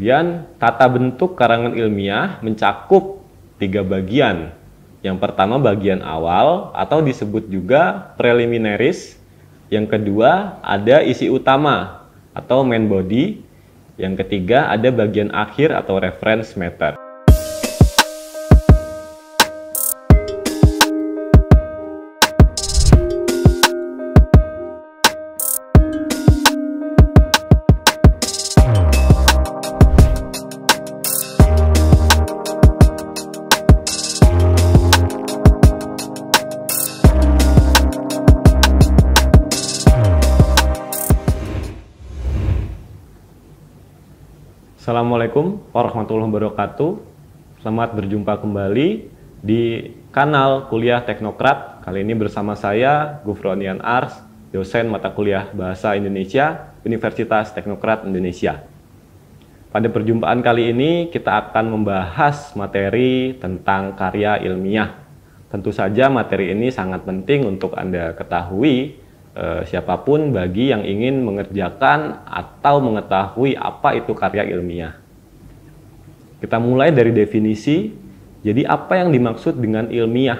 Kemudian tata bentuk karangan ilmiah mencakup 3 bagian. Yang pertama bagian awal atau disebut juga preliminaries. Yang kedua ada isi utama atau main body. Yang ketiga ada bagian akhir atau reference matter. Assalamualaikum warahmatullahi wabarakatuh. Selamat berjumpa kembali di kanal Kuliah Teknokrat. Kali ini bersama saya Gufronian Ars, dosen mata kuliah Bahasa Indonesia Universitas Teknokrat Indonesia. Pada perjumpaan kali ini kita akan membahas materi tentang karya ilmiah. Tentu saja materi ini sangat penting untuk Anda ketahui, siapapun bagi yang ingin mengerjakan atau mengetahui apa itu karya ilmiah. Kita mulai dari definisi. Jadi apa yang dimaksud dengan ilmiah?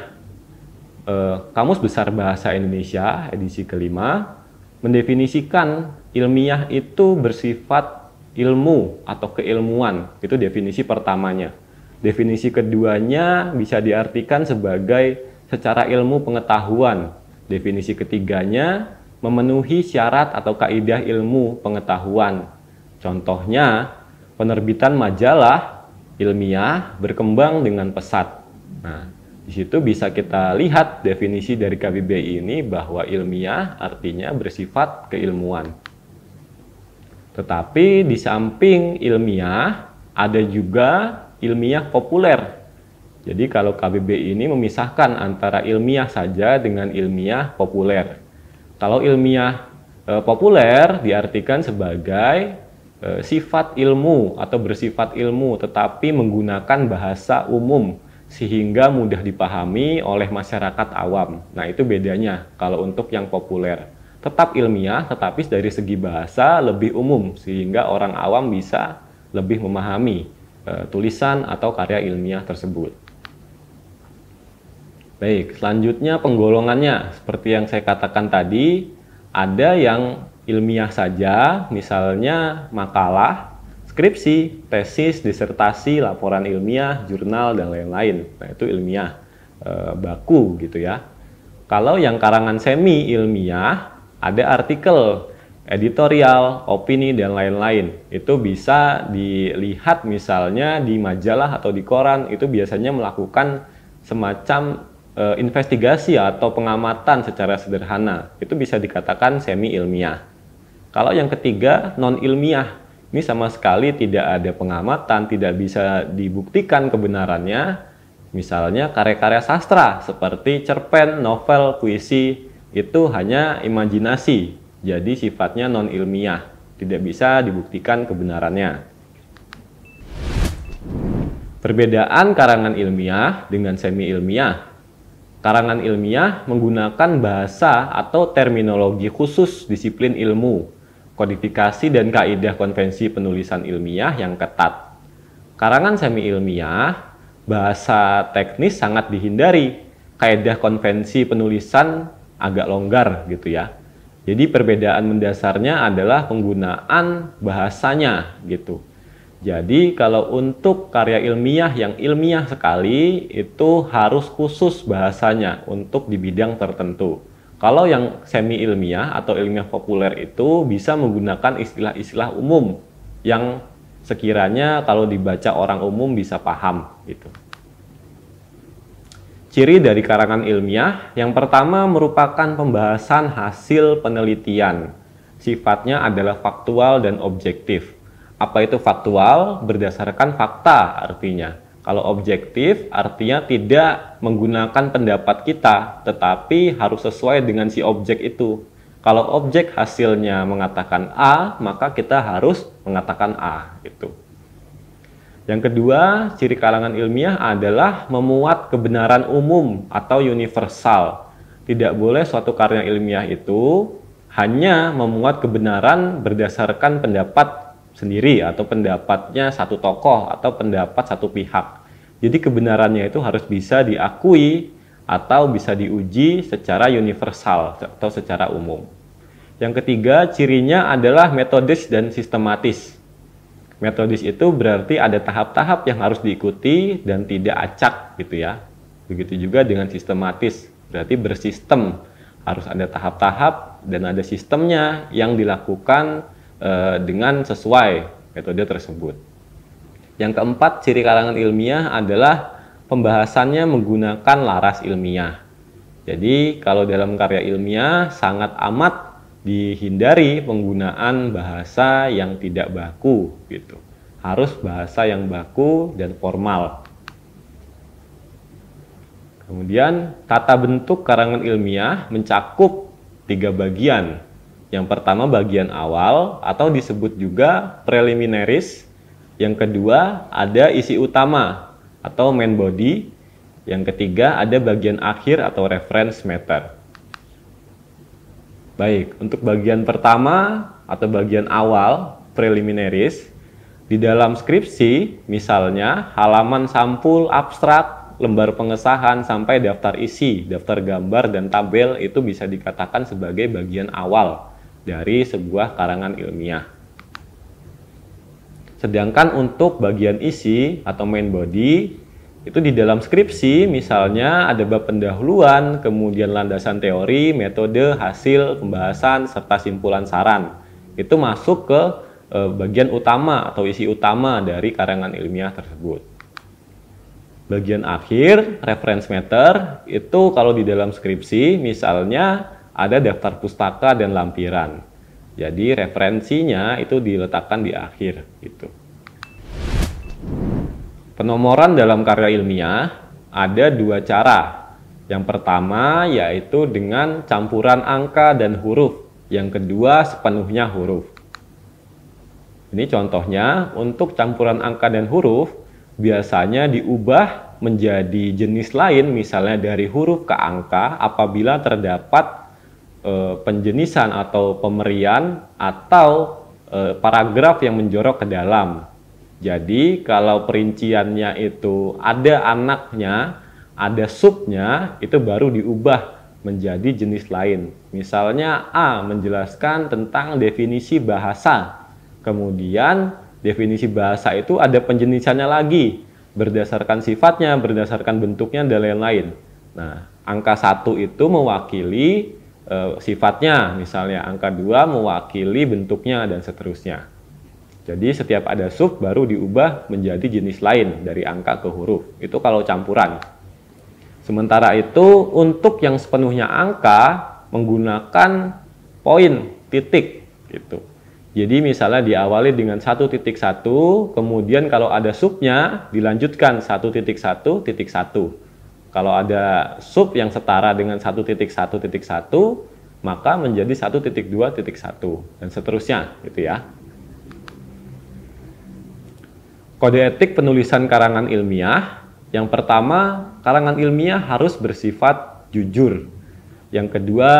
Kamus Besar Bahasa Indonesia edisi kelima mendefinisikan ilmiah itu bersifat ilmu atau keilmuan. Itu definisi pertamanya. Definisi keduanya bisa diartikan sebagai secara ilmu pengetahuan. Definisi ketiganya memenuhi syarat atau kaidah ilmu pengetahuan. Contohnya, penerbitan majalah ilmiah berkembang dengan pesat. Nah, di situ bisa kita lihat definisi dari KBBI ini bahwa ilmiah artinya bersifat keilmuan. Tetapi di samping ilmiah ada juga ilmiah populer. Jadi kalau KBBI ini memisahkan antara ilmiah saja dengan ilmiah populer. Kalau ilmiah populer diartikan sebagai sifat ilmu atau bersifat ilmu tetapi menggunakan bahasa umum sehingga mudah dipahami oleh masyarakat awam. Nah, itu bedanya kalau untuk yang populer. Tetap ilmiah tetapi dari segi bahasa lebih umum sehingga orang awam bisa lebih memahami tulisan atau karya ilmiah tersebut. Baik, selanjutnya penggolongannya. Seperti yang saya katakan tadi, ada yang ilmiah saja, misalnya makalah, skripsi, tesis, disertasi, laporan ilmiah, jurnal, dan lain-lain. Nah, itu ilmiah baku gitu ya. Kalau yang karangan semi ilmiah, ada artikel, editorial, opini, dan lain-lain. Itu bisa dilihat misalnya di majalah atau di koran, itu biasanya melakukan semacam investigasi atau pengamatan secara sederhana. Itu bisa dikatakan semi ilmiah. Kalau yang ketiga non ilmiah, ini sama sekali tidak ada pengamatan, tidak bisa dibuktikan kebenarannya. Misalnya karya-karya sastra seperti cerpen, novel, puisi, itu hanya imajinasi. Jadi sifatnya non ilmiah, tidak bisa dibuktikan kebenarannya. Perbedaan karangan ilmiah dengan semi ilmiah. Karangan ilmiah menggunakan bahasa atau terminologi khusus disiplin ilmu, kodifikasi dan kaidah konvensi penulisan ilmiah yang ketat. Karangan semi ilmiah, bahasa teknis sangat dihindari, kaidah konvensi penulisan agak longgar gitu ya. Jadi perbedaan mendasarnya adalah penggunaan bahasanya gitu. Jadi kalau untuk karya ilmiah yang ilmiah sekali itu harus khusus bahasanya untuk di bidang tertentu. Kalau yang semi ilmiah atau ilmiah populer itu bisa menggunakan istilah-istilah umum yang sekiranya kalau dibaca orang umum bisa paham gitu. Ciri dari karangan ilmiah yang pertama merupakan pembahasan hasil penelitian. Sifatnya adalah faktual dan objektif. Apa itu faktual? Berdasarkan fakta artinya. Kalau objektif artinya tidak menggunakan pendapat kita, tetapi harus sesuai dengan si objek itu. Kalau objek hasilnya mengatakan A, maka kita harus mengatakan A. Gitu. Yang kedua, ciri karangan ilmiah adalah memuat kebenaran umum atau universal. Tidak boleh suatu karya ilmiah itu hanya memuat kebenaran berdasarkan pendapat sendiri atau pendapatnya satu tokoh atau pendapat satu pihak. Jadi kebenarannya itu harus bisa diakui atau bisa diuji secara universal atau secara umum. Yang ketiga, cirinya adalah metodis dan sistematis. Metodis itu berarti ada tahap-tahap yang harus diikuti dan tidak acak gitu ya. Begitu juga dengan sistematis, berarti bersistem. Harus ada tahap-tahap dan ada sistemnya yang dilakukan dengan sesuai metode tersebut. Yang keempat, ciri karangan ilmiah adalah pembahasannya menggunakan laras ilmiah. Jadi kalau dalam karya ilmiah sangat amat dihindari penggunaan bahasa yang tidak baku gitu. Harus bahasa yang baku dan formal. Kemudian tata bentuk karangan ilmiah mencakup 3 bagian. Yang pertama bagian awal atau disebut juga preliminaries. Yang kedua ada isi utama atau main body. Yang ketiga ada bagian akhir atau reference matter. Baik, untuk bagian pertama atau bagian awal preliminaries, di dalam skripsi misalnya halaman sampul abstrak, lembar pengesahan sampai daftar isi, daftar gambar dan tabel itu bisa dikatakan sebagai bagian awal dari sebuah karangan ilmiah. Sedangkan untuk bagian isi atau main body itu di dalam skripsi misalnya ada bab pendahuluan, kemudian landasan teori, metode, hasil, pembahasan, serta simpulan saran. Itu masuk ke bagian utama atau isi utama dari karangan ilmiah tersebut. Bagian akhir, reference matter, itu kalau di dalam skripsi misalnya ada daftar pustaka dan lampiran. Jadi referensinya itu diletakkan di akhir gitu. Penomoran dalam karya ilmiah ada 2 cara. Yang pertama yaitu dengan campuran angka dan huruf. Yang kedua sepenuhnya huruf. Ini contohnya untuk campuran angka dan huruf biasanya diubah menjadi jenis lain misalnya dari huruf ke angka apabila terdapat penjenisan atau pemerian atau paragraf yang menjorok ke dalam. Jadi kalau perinciannya itu ada anaknya, ada subnya, itu baru diubah menjadi jenis lain. Misalnya A menjelaskan tentang definisi bahasa. Kemudian definisi bahasa itu ada penjenisannya lagi. Berdasarkan sifatnya, berdasarkan bentuknya, dan lain-lain. Nah, angka 1 itu mewakili sifatnya, misalnya angka 2 mewakili bentuknya, dan seterusnya. Jadi setiap ada sub baru diubah menjadi jenis lain dari angka ke huruf. Itu kalau campuran. Sementara itu untuk yang sepenuhnya angka menggunakan poin, titik gitu. Jadi misalnya diawali dengan 1.1, kemudian kalau ada subnya dilanjutkan 1.1.1. Kalau ada sub yang setara dengan 1.1.1, maka menjadi 1.2.1 dan seterusnya gitu ya. Kode etik penulisan karangan ilmiah. Yang pertama, karangan ilmiah harus bersifat jujur. Yang kedua,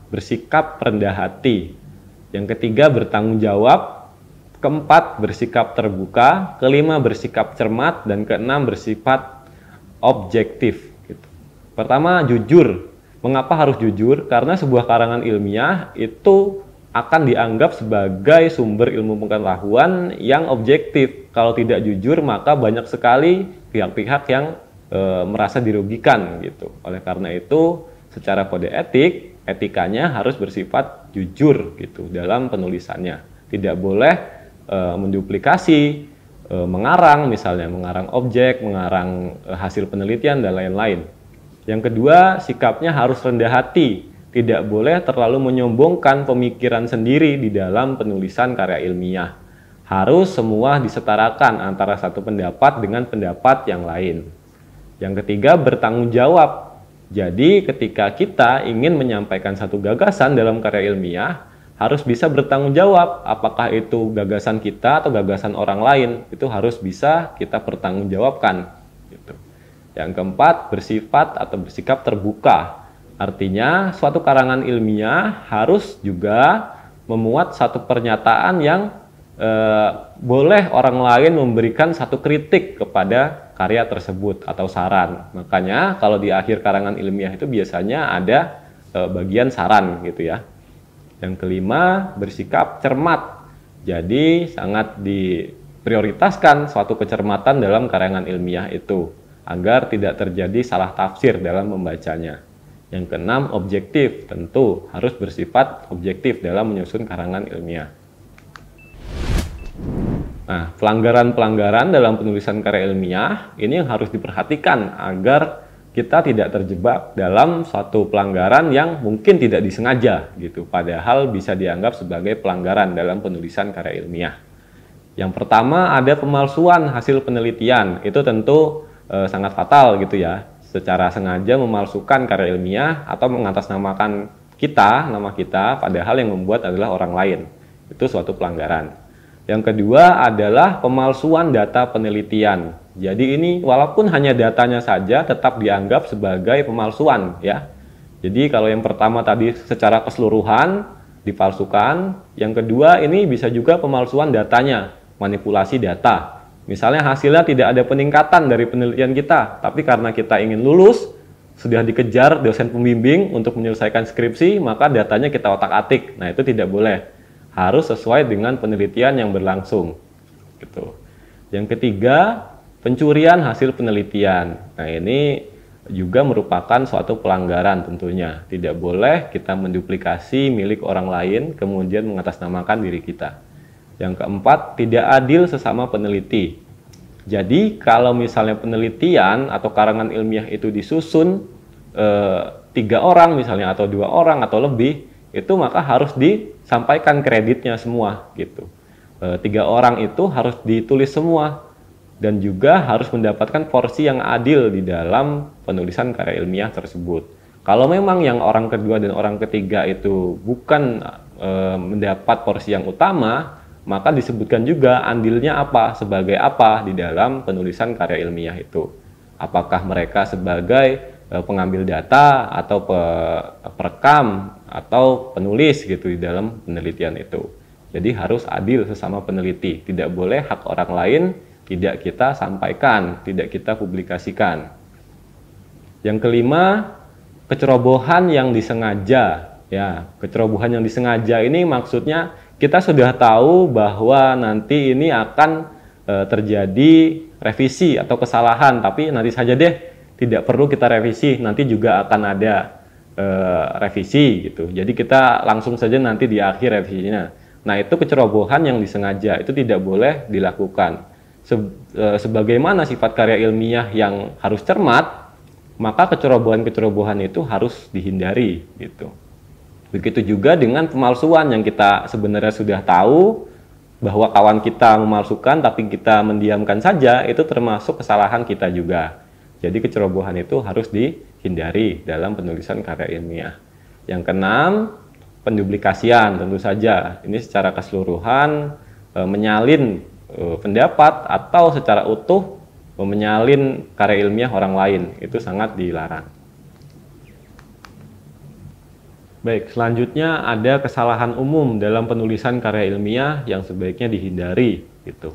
bersikap rendah hati. Yang ketiga, bertanggung jawab. Keempat, bersikap terbuka. Kelima, bersikap cermat. Dan keenam, bersifat objektif. Gitu. Pertama, jujur. Mengapa harus jujur? Karena sebuah karangan ilmiah itu akan dianggap sebagai sumber ilmu pengetahuan yang objektif. Kalau tidak jujur, maka banyak sekali pihak-pihak yang merasa dirugikan gitu. Oleh karena itu, secara kode etik, etikanya harus bersifat jujur gitu dalam penulisannya. Tidak boleh menduplikasi, mengarang, misalnya mengarang objek, mengarang hasil penelitian dan lain-lain. Yang kedua, sikapnya harus rendah hati. Tidak boleh terlalu menyombongkan pemikiran sendiri di dalam penulisan karya ilmiah. Harus semua disetarakan antara satu pendapat dengan pendapat yang lain. Yang ketiga, bertanggung jawab. Jadi ketika kita ingin menyampaikan satu gagasan dalam karya ilmiah, harus bisa bertanggung jawab. Apakah itu gagasan kita atau gagasan orang lain, itu harus bisa kita pertanggungjawabkan. Gitu. Yang keempat, bersifat atau bersikap terbuka. Artinya, suatu karangan ilmiah harus juga memuat satu pernyataan yang boleh orang lain memberikan satu kritik kepada karya tersebut atau saran. Makanya kalau di akhir karangan ilmiah itu biasanya ada bagian saran gitu ya. Yang kelima, bersikap cermat. Jadi sangat diprioritaskan suatu kecermatan dalam karangan ilmiah itu agar tidak terjadi salah tafsir dalam membacanya. Yang keenam, objektif. Tentu harus bersifat objektif dalam menyusun karangan ilmiah. Nah, pelanggaran-pelanggaran dalam penulisan karya ilmiah ini yang harus diperhatikan agar kita tidak terjebak dalam suatu pelanggaran yang mungkin tidak disengaja gitu, padahal bisa dianggap sebagai pelanggaran dalam penulisan karya ilmiah. Yang pertama ada pemalsuan hasil penelitian. Itu tentu sangat fatal gitu ya. Secara sengaja memalsukan karya ilmiah atau mengatasnamakan nama kita, padahal yang membuat adalah orang lain. Itu suatu pelanggaran. Yang kedua adalah pemalsuan data penelitian. Jadi ini walaupun hanya datanya saja tetap dianggap sebagai pemalsuan ya. Jadi kalau yang pertama tadi secara keseluruhan dipalsukan, yang kedua ini bisa juga pemalsuan datanya, manipulasi data. Misalnya hasilnya tidak ada peningkatan dari penelitian kita, tapi karena kita ingin lulus, sudah dikejar dosen pembimbing untuk menyelesaikan skripsi, maka datanya kita otak-atik. Nah, itu tidak boleh. Harus sesuai dengan penelitian yang berlangsung. Gitu. Yang ketiga, pencurian hasil penelitian. Nah, ini juga merupakan suatu pelanggaran tentunya. Tidak boleh kita menduplikasi milik orang lain, kemudian mengatasnamakan diri kita. Yang keempat, tidak adil sesama peneliti. Jadi kalau misalnya penelitian atau karangan ilmiah itu disusun 3 orang misalnya atau 2 orang atau lebih, itu maka harus disampaikan kreditnya semua gitu. 3 orang itu harus ditulis semua dan juga harus mendapatkan porsi yang adil di dalam penulisan karya ilmiah tersebut. Kalau memang yang orang kedua dan orang ketiga itu bukan mendapat porsi yang utama, maka disebutkan juga andilnya apa, sebagai apa di dalam penulisan karya ilmiah itu. Apakah mereka sebagai pengambil data atau perekam atau penulis gitu di dalam penelitian itu. Jadi harus adil sesama peneliti, tidak boleh hak orang lain tidak kita sampaikan, tidak kita publikasikan. Yang kelima, kecerobohan yang disengaja. Ya, kecerobohan yang disengaja ini maksudnya kita sudah tahu bahwa nanti ini akan terjadi revisi atau kesalahan, tapi nanti saja deh, tidak perlu kita revisi, nanti juga akan ada revisi gitu. Jadi kita langsung saja nanti di akhir revisinya. Nah, itu kecerobohan yang disengaja, itu tidak boleh dilakukan. Sebagaimana sifat karya ilmiah yang harus cermat, maka kecerobohan-kecerobohan itu harus dihindari gitu. Begitu juga dengan pemalsuan yang kita sebenarnya sudah tahu bahwa kawan kita memalsukan tapi kita mendiamkan saja, itu termasuk kesalahan kita juga. Jadi kecerobohan itu harus dihindari dalam penulisan karya ilmiah. Yang keenam, penduplikasian tentu saja. Ini secara keseluruhan menyalin pendapat atau secara utuh menyalin karya ilmiah orang lain. Itu sangat dilarang. Baik, selanjutnya ada kesalahan umum dalam penulisan karya ilmiah yang sebaiknya dihindari gitu.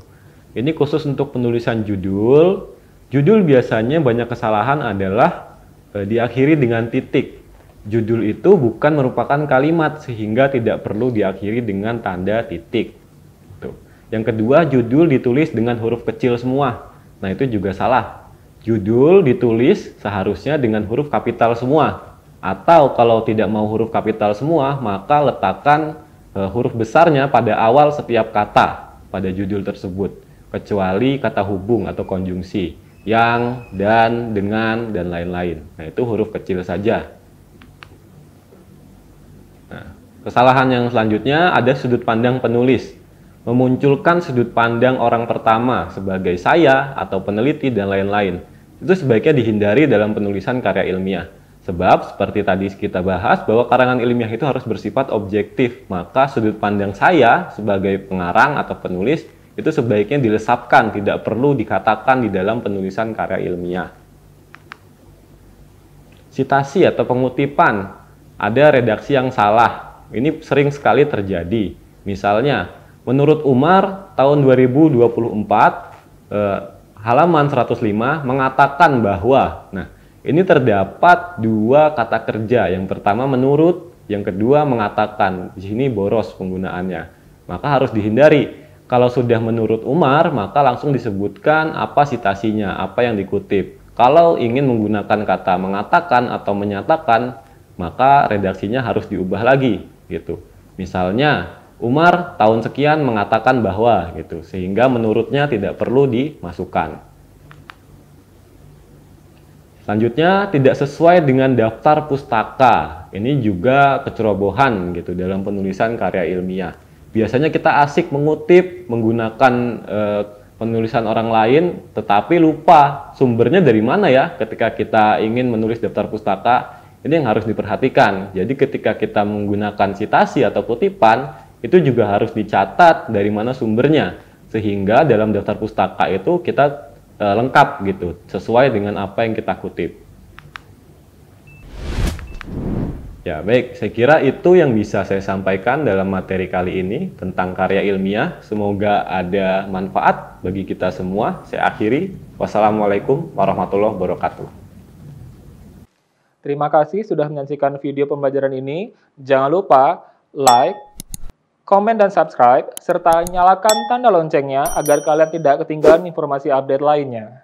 Ini khusus untuk penulisan judul. Judul biasanya banyak kesalahan adalah diakhiri dengan titik. Judul itu bukan merupakan kalimat sehingga tidak perlu diakhiri dengan tanda titik. Gitu. Yang kedua, judul ditulis dengan huruf kecil semua. Nah, itu juga salah. Judul ditulis seharusnya dengan huruf kapital semua. Atau kalau tidak mau huruf kapital semua, maka letakkan huruf besarnya pada awal setiap kata pada judul tersebut, kecuali kata hubung atau konjungsi, yang, dan, dengan, dan lain-lain. Nah, itu huruf kecil saja. Nah, kesalahan yang selanjutnya ada sudut pandang penulis. Memunculkan sudut pandang orang pertama sebagai saya atau peneliti dan lain-lain. Itu sebaiknya dihindari dalam penulisan karya ilmiah. Sebab seperti tadi kita bahas bahwa karangan ilmiah itu harus bersifat objektif, maka sudut pandang saya sebagai pengarang atau penulis itu sebaiknya dilesapkan, tidak perlu dikatakan di dalam penulisan karya ilmiah. Sitasi atau pengutipan, ada redaksi yang salah. Ini sering sekali terjadi. Misalnya, Menurut Umar, tahun 2024, halaman 105 mengatakan bahwa, nah ini terdapat dua kata kerja. Yang pertama menurut, yang kedua mengatakan. Di sini boros penggunaannya. Maka harus dihindari. Kalau sudah menurut Umar, maka langsung disebutkan apa sitasinya, apa yang dikutip. Kalau ingin menggunakan kata mengatakan atau menyatakan, maka redaksinya harus diubah lagi gitu. Misalnya, Umar tahun sekian mengatakan bahwa gitu, sehingga menurutnya tidak perlu dimasukkan. Selanjutnya, tidak sesuai dengan daftar pustaka. Ini juga kecerobohan gitu dalam penulisan karya ilmiah. Biasanya kita asik mengutip menggunakan penulisan orang lain, tetapi lupa sumbernya dari mana ya ketika kita ingin menulis daftar pustaka. Ini yang harus diperhatikan. Jadi ketika kita menggunakan sitasi atau kutipan, itu juga harus dicatat dari mana sumbernya. Sehingga dalam daftar pustaka itu kita lengkap gitu, sesuai dengan apa yang kita kutip. Ya baik, saya kira itu yang bisa saya sampaikan dalam materi kali ini tentang karya ilmiah. Semoga ada manfaat bagi kita semua. Saya akhiri. Wassalamualaikum warahmatullahi wabarakatuh. Terima kasih sudah menyaksikan video pembelajaran ini. Jangan lupa like, komen, dan subscribe, serta nyalakan tanda loncengnya agar kalian tidak ketinggalan informasi update lainnya.